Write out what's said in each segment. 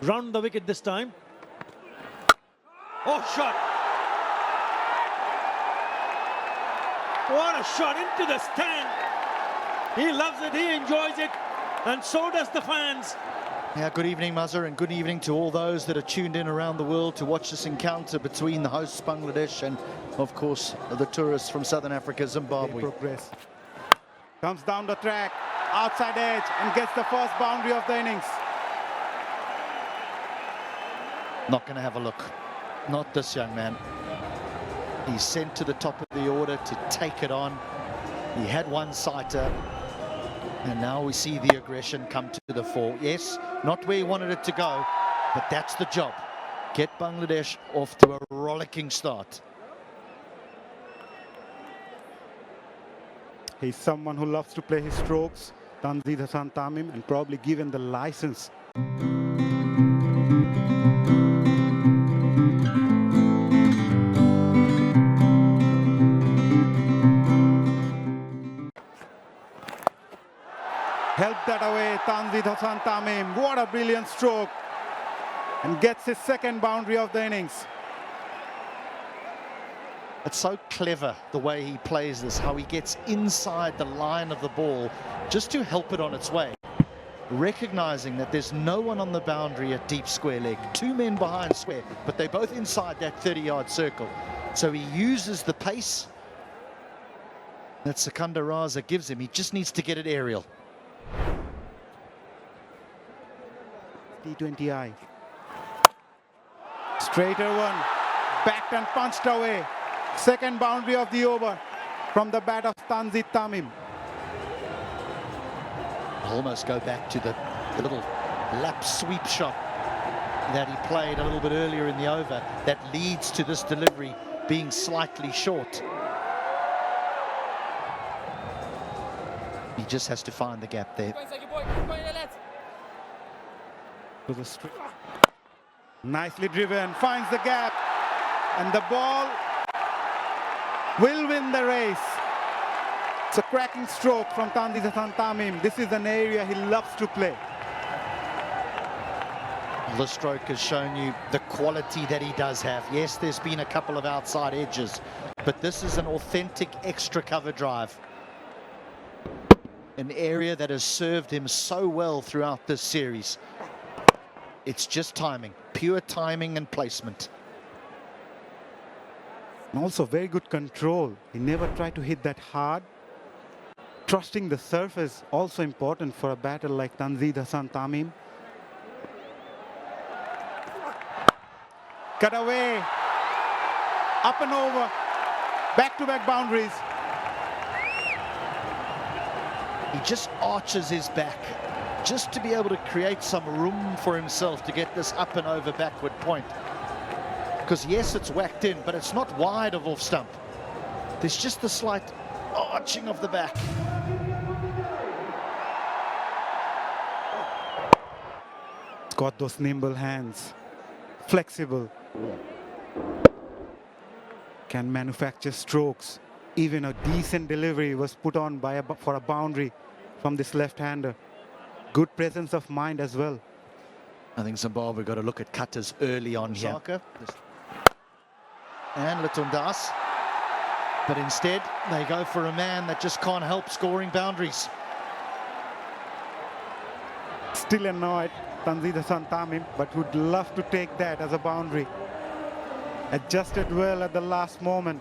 round the wicket this time. Oh, shot. What a shot into the stand. He loves it, he enjoys it, and so does the fans. Yeah, good evening, Mazhar, and good evening to all those that are tuned in around the world to watch this encounter between the hosts Bangladesh and, of course, the tourists from Southern Africa, Zimbabwe. Progress. Comes down the track, outside edge, and gets the first boundary of the innings. Not going to have a look. Not this young man. He's sent to the top of the order to take it on. He had one sighter, and now we see the aggression come to the fore. Yes, not where he wanted it to go, but that's the job. Get Bangladesh off to a rollicking start. He's someone who loves to play his strokes, Tanzid Hasan Tamim, and probably given the license. Helped that away, Tanzid Hasan Tamim. What a brilliant stroke. And gets his second boundary of the innings. It's so clever the way he plays this, how he gets inside the line of the ball just to help it on its way. Recognizing that there's no one on the boundary at deep square leg. Two men behind square, but they're both inside that 30-yard circle. So he uses the pace that Sikandar Raza gives him. He just needs to get it aerial. T20I. Straighter one. Backed and punched away. Second boundary of the over from the bat of Tanzid Tamim. Almost go back to the little lap sweep shot that he played a little bit earlier in the over that leads to this delivery being slightly short. He just has to find the gap there. Nicely driven, finds the gap, and the ball will win the race. It's a cracking stroke from Tanzid Hasan Tamim. This is an area he loves to play. The stroke has shown you the quality that he does have. Yes, there's been a couple of outside edges, but this is an authentic extra cover drive. An area that has served him so well throughout this series. It's just timing, pure timing and placement. And also very good control. He never tried to hit that hard. Trusting the surface, also important for a batter like Tanzid Hasan Tamim. Cut away. Up and over. Back-to-back boundaries. He just arches his back just to be able to create some room for himself to get this up and over backward point. Because yes, it's whacked in, but it's not wide of off stump. There's just the slight arching of the back. Got those nimble hands. Flexible. Can manufacture strokes. Even a decent delivery was put on for a boundary from this left-hander. Good presence of mind as well. I think Zimbabwe got to look at cutters early on here. And Litundas. But instead, they go for a man that just can't help scoring boundaries. Still annoyed, Tanzid Hasan Tamim, but would love to take that as a boundary. Adjusted well at the last moment.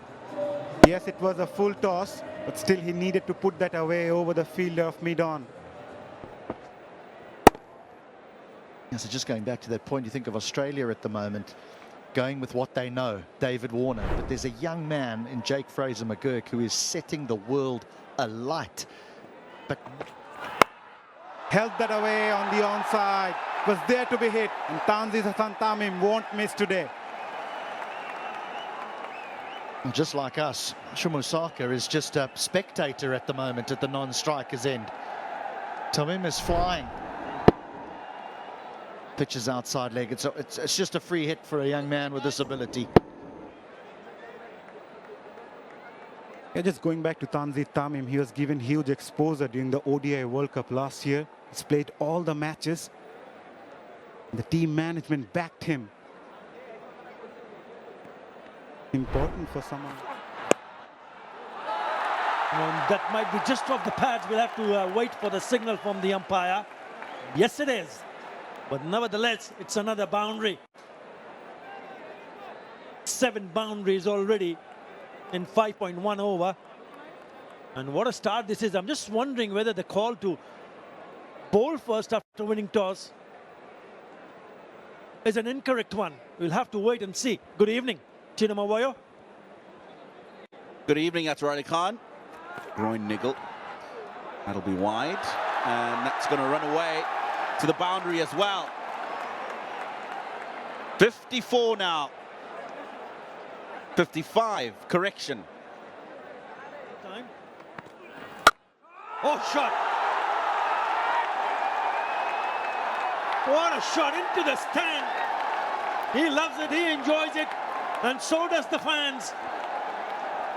Yes, it was a full toss, but still he needed to put that away over the fielder of mid-on. Yeah, so just going back to that point, you think of Australia at the moment, going with what they know, David Warner. But there's a young man in Jake Fraser-McGurk who is setting the world alight. But held that away on the onside. Was there to be hit, and Tanzid Hasan Tamim won't miss today. Just like us, Shumusaka is just a spectator at the moment at the non-striker's end. Tamim is flying. Pitches outside leg. It's just a free hit for a young man with this ability. Yeah, just going back to Tanzid Tamim, he was given huge exposure during the ODI World Cup last year. He's played all the matches. The team management backed him. Important for someone. That might be just off the pads. We'll have to wait for the signal from the umpire. Yes, it is. But nevertheless, it's another boundary. 7 boundaries already in 5.1 over. And what a start this is. I'm just wondering whether the call to bowl first after winning toss is an incorrect one. We'll have to wait and see. Good evening, Chinamawayo. Good evening, Atarali Khan. Groin niggle. That'll be wide. And that's going to run away to the boundary as well. 54 now. 55, correction. Time. Oh, shot. What a shot into the stand. He loves it, he enjoys it, and so does the fans.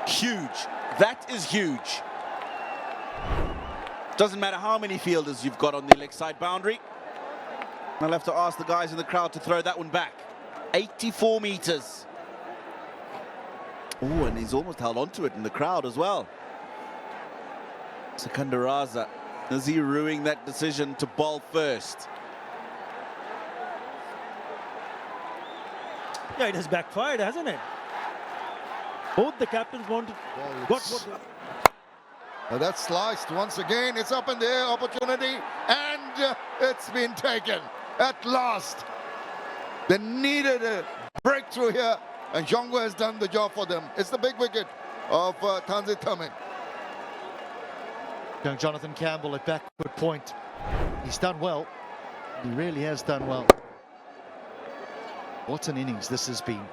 Huge. That is huge. Doesn't matter how many fielders you've got on the leg side boundary. I'll have to ask the guys in the crowd to throw that one back. 84 meters. Oh, and he's almost held onto it in the crowd as well. Secundaraza, is he ruining that decision to bowl first? Yeah, it has backfired, hasn't it? Both the captains wanted. That's sliced once again. It's up in the air, opportunity, and it's been taken at last. They needed a breakthrough here, and Jongo has done the job for them. It's the big wicket of Tanzid Hasan. Young Jonathan Campbell at backward point. He's done well. He really has done well. What an innings this has been.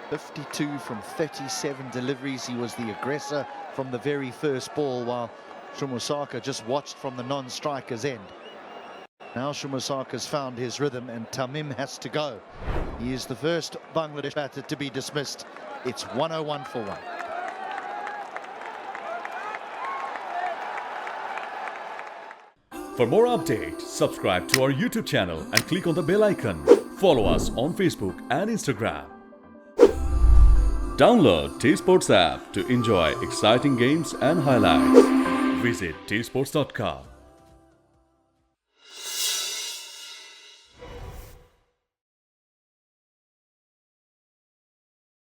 52 from 37 deliveries. He was the aggressor from the very first ball, while Shumusaka just watched from the non-striker's end. Now Shumusaka's found his rhythm and Tamim has to go. He is the first Bangladesh batter to be dismissed. It's 101 for 1. For more updates, subscribe to our YouTube channel and click on the bell icon. Follow us on Facebook and Instagram. Download TSports app to enjoy exciting games and highlights. Visit tsports.com.